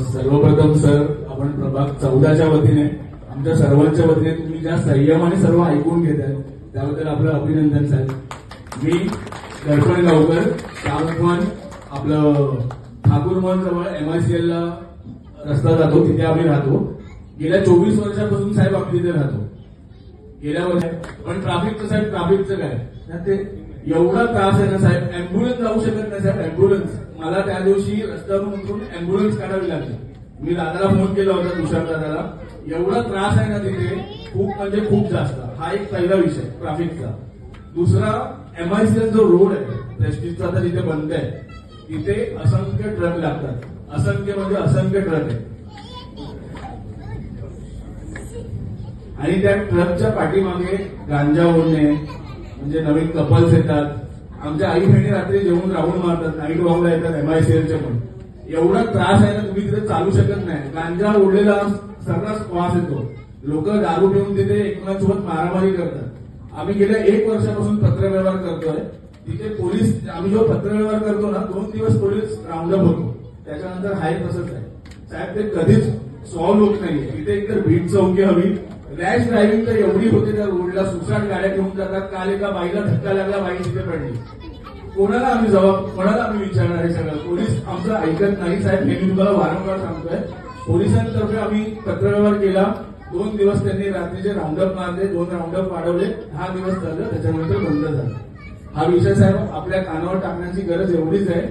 सर्वप्रथम सर, आपण प्रभाग 14च्या वतीने आमच्या सर्वांच्या वतीने तुम्ही ज्या संयमाने सर्व ऐकून घेत आहे त्याबद्दल आपलं अभिनंदन साहेब. मी दर्पण गावकर, शाहरुखमान आपलं ठाकूरमन जवळ MICL ला रस्ता जातो, तिथे आम्ही राहतो. गेल्या 24 वर्षापासून साहेब आम्ही तिथे राहतो. गेल्या वर्षी पण ट्रॅफिकचं साहेब, ट्रॅफिकचं काय ते एवढा त्रास आहे ना साहेब, अँब्युलन्स जाऊ शकत नाही साहेब. अँब्युलन्स मला त्या दिवशी रस्त्यावरून उतरून अँब्युलन्स काढावी लागली. मी दादाला फोन केला होता, तुषार दादाला. एवढा त्रास आहे ना तिथे, खूप म्हणजे खूप जास्त. हा एक पहिला विषय ट्रॅफिकचा. दुसरा, MICL जो रोड आहे प्रेस्टिजचा आता तिथे बंद आहे, तिथे असंख्य ट्रक लागतात. असंख्य म्हणजे असंख्य ट्रक आहे. आणि त्या ट्रकच्या पाठीमागे गांजा ओढणे, म्हणजे नवीन कपल्स येतात. आमच्या आई बहिणी रात्री जेवून राऊंड मारतात, नाईट वॉकला येतात MICLचे पण. एवढा त्रास आहे ना, तुम्ही तिथे चालू शकत नाही. गांजा ओढलेला सर्रास वास येतो. लोक दारू पिऊन तिथे एकमेकांसोबत मारामारी करतात. आम्ही गेल्या 1 वर्षापासून पत्रव्यवहार करतोय. तिथे पोलीस, आम्ही जो पत्रव्यवहार करतो ना, 2 दिवस पोलीस राऊंडअप होतो, त्याच्यानंतर हाय तसंच आहे साहेब. ते कधीच सॉल्व्ह होत नाहीये. तिथे एकतर भीड चौकी हवी. रॅश ड्रायव्हिंग तर एवढी होते त्या रोडला, सुसाट गाड्या घेऊन जातात. काल एका बाईला धक्का लागला, बाई तिथे पडली. कोणाला आम्ही विचारणार हे सगळं? पोलीस आमचं ऐकत नाही साहेब. हे मी तुम्हाला वारंवार सांगतोय. पोलिसांतर्फे आम्ही पत्रव्यवहार केला. 2 दिवस त्यांनी रात्रीचे राऊंडअप मारले, 2 राऊंडअप वाढवले. 10 दिवस चाललं, त्याच्यानंतर बंद झालं. हा विषय साहेब आपल्या कानावर टाकण्याची गरज एवढीच आहे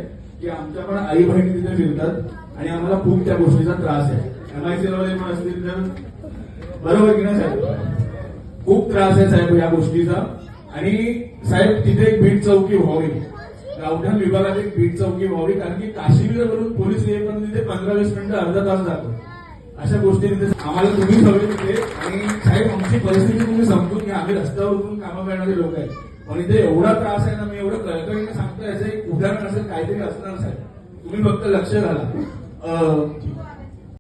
की आमच्या पण आई बहिणी तिथे फिरतात आणि आम्हाला खूप त्या गोष्टीचा त्रास आहे. MICL मध्ये पण असतील तर बरोबर की नाही साहेब? खूप त्रास आहे साहेब या गोष्टीचा. आणि साहेब तिथे एक भीड चौकी व्हावी, गावठाण विभागात एक भीड चौकी व्हावी. कारण की काश्मीरवरून पोलीस येईपर्यंत तिथे 15-20 मिनिटं, अर्धा तास जातो. अशा गोष्टी तिथे आम्हाला तुम्ही हवे तिथे. आणि साहेब आमची परिस्थिती तुम्ही समजून घ्या. आम्ही रस्त्यावर उतरून कामं करणारे लोक आहेत, पण इथे एवढा त्रास आहे ना, मी एवढं कळकळीने सांगतो. याचं एक उदाहरण असेल, काहीतरी असणार साहेब. तुम्ही फक्त लक्ष घाला.